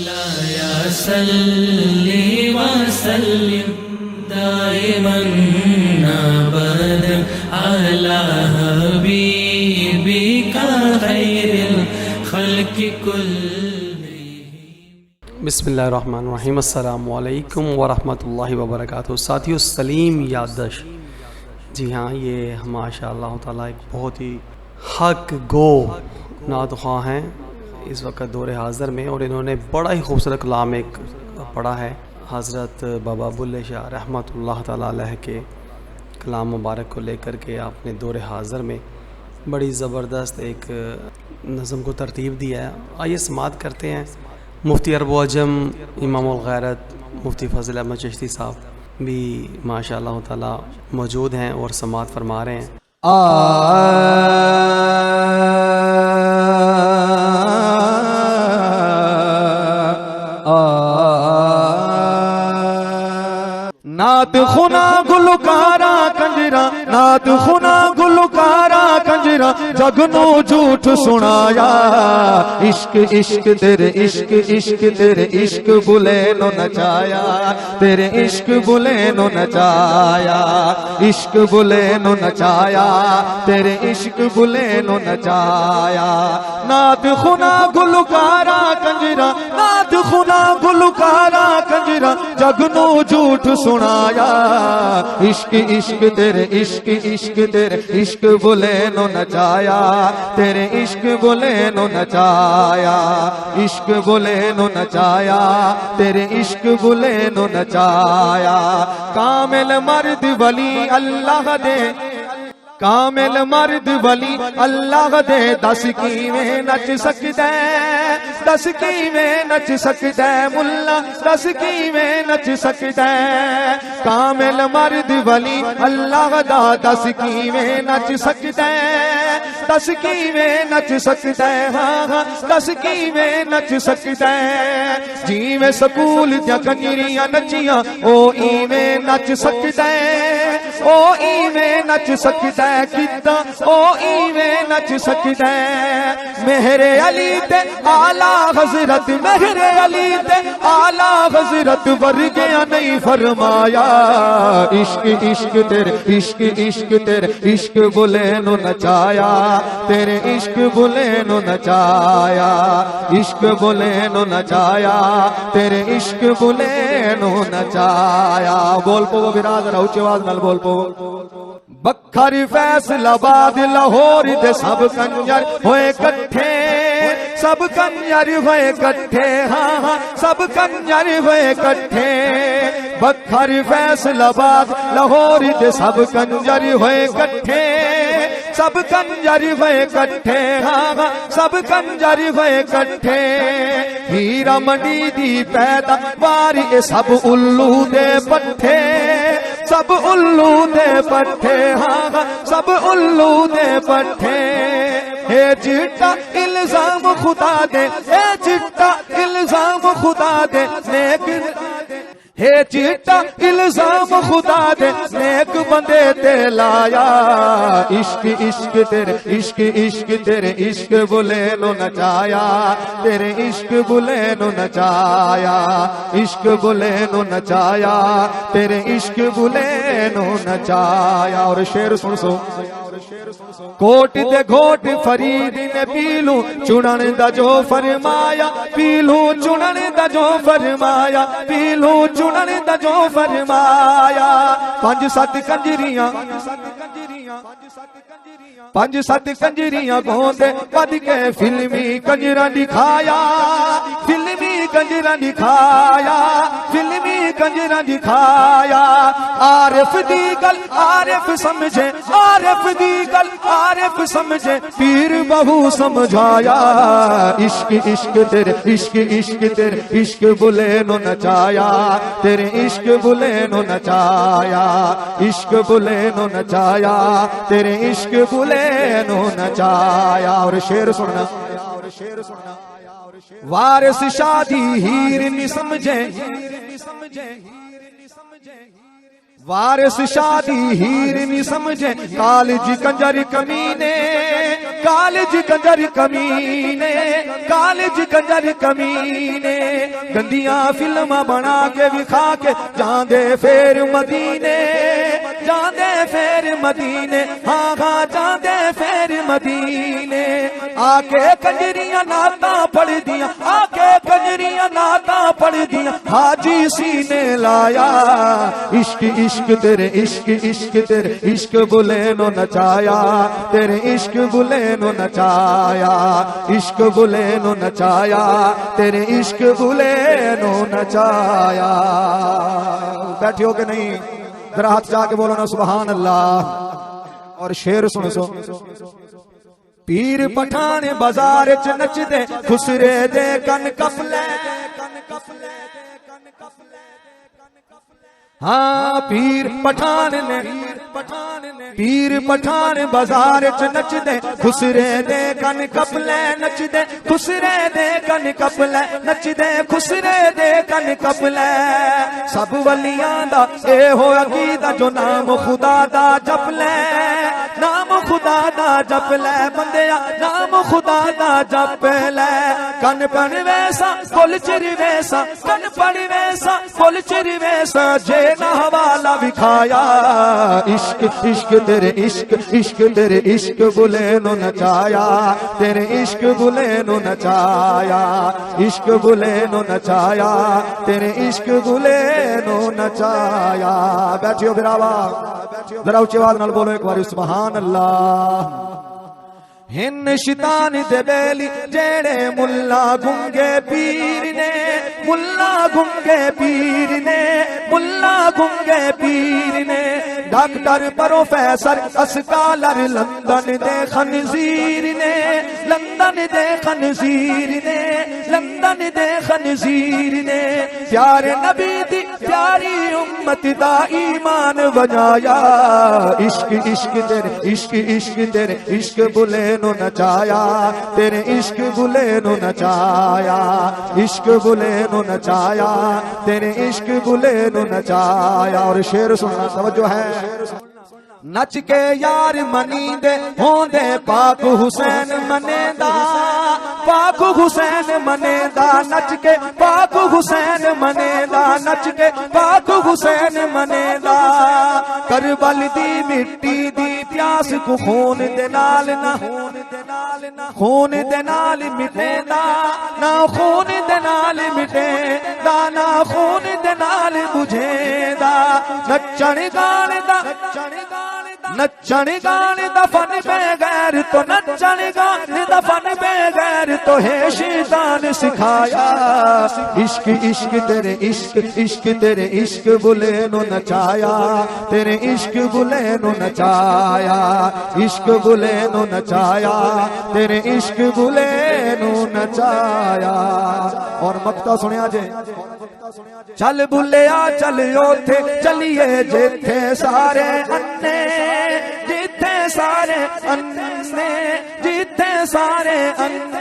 مولاي صل وسلم دائما ابدا على حبيبك خير الخلق كلهم. بسم اللہ الرحمن الرحیم. السلام علیکم ورحمۃ اللہ وبرکاتہ. ساتھیو سلیم یادداشت. جی ہاں، یہ ماشاء اللہ تعالیٰ ایک بہت ہی حق گو نعت خواں ہیں اس وقت دور حاضر میں، اور انہوں نے بڑا ہی خوبصورت کلام ایک پڑھا ہے. حضرت بابا بلے شاہ رحمۃ اللہ تعالیٰ علیہ کے کلام مبارک کو لے کر کے آپ نے دور حاضر میں بڑی زبردست ایک نظم کو ترتیب دیا ہے. آئیے سماعت کرتے ہیں. مفتی عرب و عجم امام الغیرت مفتی فضل احمد چشتی صاحب بھی ماشاء اللہ تعالیٰ موجود ہیں اور سماعت فرما رہے ہیں. نعت خنا گلوکارا کنجرا، نعت خنا گلوکارا کنجرا، جگ نو جھوٹ سنایا. عشق عشق تیرے عشق عشق تیرے عشق بلے نو نچایا، تیرے عشق بلے نو نچایا، عشق بلے نو نچایا، تیرے عشق بلے نو نچایا. نعت خنا گلوکارا کنجرا، نعت خنا گلوکارا کنجرا، جگ نو جھوٹ سنایا. عشق عشق تیرے عشق عشق تیرے عشق بلے نو نچایا، تیرے عشق بلے نو نچایا، عشق بلے نو نچایا، تیرے عشق بلے نو نچایا. کامل مرد ولی اللہ دے، کامل مرد ولی اللہ دے، دس کیویں نچ سکدا ہے، دس کیویں نچ سکدا ہے ملا، دس کیویں نچ سکدا ہے. کامل مرد ولی اللہ دا، دس کیویں نچ سکدا ہے، دس کیویں نچ سکدا ہے. ہاں ہاں دس کیویں نچ سکدا ہے. جیویں سکول دیا کنجریاں نچیاں او ایویں نچ سکدا ہے، او ایویں نچ سکدا ہے. کتا او ایویں نچ سکدا ہے. مہر علی تے اعلی حضرت، مہر علی تے اعلی حضرت ورگیا نہیں فرمایا. عشق عشق تیرے عشق عشق تیرے عشق بلے نو نچایا، تیرے عشق بلے نو نچایا، عشق بلے نو نچایا، تیرے عشق بلے نو نچایا. بول پو برادر، اونچی آواز نال بول پو. بکھر فیصل آباد لاہور دے سب کنجر ہوئے کٹھے، سب کنجر ہوئے کٹھے، ہاں ہاں سب کنجر ہوئے کٹھے. بکھر فیصل آباد لاہور دے سب کنجر ہوئے کٹھے، سب کنجر ہوئے کٹھے، ہاں ہاں سب کنجر ہوئے کٹھے. ہیرا منڈی دی پیدا باری سب الو دے پٹھے، سب الو دے پٹھے، ہاں ہاں سب الو دے پٹھے. اے چٹا الزام خدا دے، اے چٹا الزام خدا دے نیک، ہے چٹا الزام خدا دے نیک بندے تے لایا. عشق عشق تیرے عشق عشق تیرے عشق بلے نو نچایا، تیرے عشق بلے نو نچایا، عشق بلے نو نچایا، تیرے عشق بلے نو نچایا. اور شعر سن سو. کوٹ دے گھوٹ فرید نے پیلو چنن دا جو فرمایا، پیلو چنن دا جو فرمایا، پیلو چنن دا جو فرمایا. پنج ست کنجریاں، پنج ست کنجریاں گھوندے پد کے فلمی کنجرا دکھایا، فلمی کنجرا دکھایا، فلمی کنجرا دکھایا. عارف دی گل عارف سمجھے، عارف دی گل عارف سمجھے، پیر بہو سمجھایا. عشق عشق تیرے عشق عشق تیرے عشق بلے نو نچایا، تیرے عشق بلے نو نچایا، عشق بلے نو نچایا، تیرے عشق بلے نو نچایا. اور شعر سننا. وارث شادی ہیر نہیں سمجھے، وارث شادی ہیر نہیں سمجھے کالج کنجر کمینے کالج کنجر کمینے کالج کنجر کمینے گندیاں فلماں بنا کے وکھا کے جاندے پھر مدینے جاندے پھر مدینے ہاں ہاں جاندے پھر مدینے آ کے کنجریاں نعتاں پڑھ دیاں آ کے کنجریاں نعتاں پڑھ دیاں حاجی سینے لایا عشق عشق تیرے عشق عشق تیرے عشق بلینو نچایا تیرے عشق بلینو نچایا عشق بلینو نچایا تیرے عشق بلینو نچایا بیٹھے ہو کہ نہیں ذرا ہاتھ جا کے بولو نا سبحان اللہ اور شعر سن سو پیر پٹھان بازار چ نچ دے خسرے دے کن کفلے ہاں پیر پٹھان نے پیر پٹھان بازار چ نچ دے خسرے دے کن کپلے نچ دے خسرے دے کن کپلے نچ دے خسرے دے کن کپلے سب ولیاں دا اے ہو عقیدہ جو نام خدا دا جپ لے نام خدا دا جپ لے بندیا نام خدا دا جپ لے کن پن ویسا کل چر ویسا کن پن ویسا کل چر ویسا جے نہ حوالہ بکھایا عشق عشق تیرے عشق عشق تیرے عشق بلینو نچایا تیرے عشق بلینو نچایا عشق بلینو نچایا تیرے عشق بلینو نچایا بیٹھے ہو براوا ذرا اونچی آواز نال بولو ایک بار سبحان اللہ ہن شیطان دے بیلی جیڑے ملا گنگے پیر نے ملا گنگے پیر نے ملا گنگے پیر نے ڈاکٹر پروفیسر اسکالر لندن دے خنزیر نے لندن دے خنزیر نے لندن دے خنزیر نے پیارے نبی دی پیاری امت دا ایمان بجایا عشق عشق تیرے عشق عشق تیرے عشق بلے نو نچایا تیرے عشق بلے نو نچایا عشق بلے نو نچایا تیرے عشق بلے نو نچایا اور شعر سننا توجہ ہے نچ کے یار منی دے ہوندے پاک حسین منے دا پاک حسین منے دا نچ کے پاک حسین منے دا نچ کے پاک حسین منے دا کربل دی مٹی دی پیاس کو خون دے نال نہ خون دے نال مٹے دا نہ خون دے نال مٹے دا نہ خون دے نال بجھے دا نچن گان دا نچن گان دا فن بے غیر تو نچن گان دا فن بے غیر تو ہے شیطان سکھایا عشق عشق تیرے عشق عشق تیرے عشق بلے نو نچایا تیرے عشق بلے نو نچایا عشق بلے نو نچایا تیرے عشق بلے نو نچایا اور مقطع سنیا جے چل بلیا چلیو تھے چلیے جتھے سارے انے جتھے سارے انے جتھے سارے انے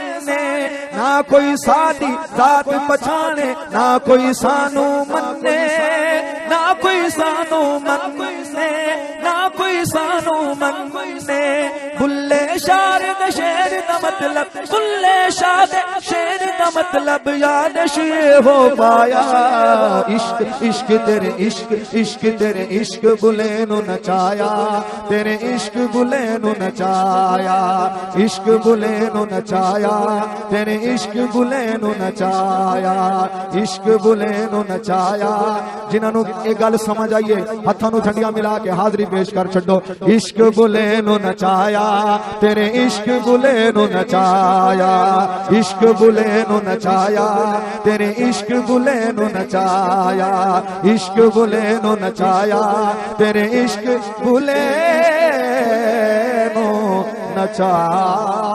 نہ کوئی سادی ذات پچھانے نہ کوئی سانو منے نہ کوئی سانو منے نہ کوئی سانو منے بلے شار دے شیر دا مطلب بلے شار دے شیر دا مطلب یاد شیر ہو پایا عشق عشق تیرے عشق عشق تیرے عشق بلے نو نچایا تیرے عشق بلے نو نچایا عشق بلے نو نچایا تیرے عشق بلے نو نچایا عشق بلے نو نچایا جنہاں نو ایک گل سمجھ آئیے ہتھاں نو جھنڈیاں ملا کے حاضری پیش کر چھڈو عشق بلے نو نچایا تیرے عشق بلے نو نچایا عشق بلے نو نچایا تیرے عشق بلے نو نچایا عشق بلے نو نچایا تیرے عشق بلے نو نچایا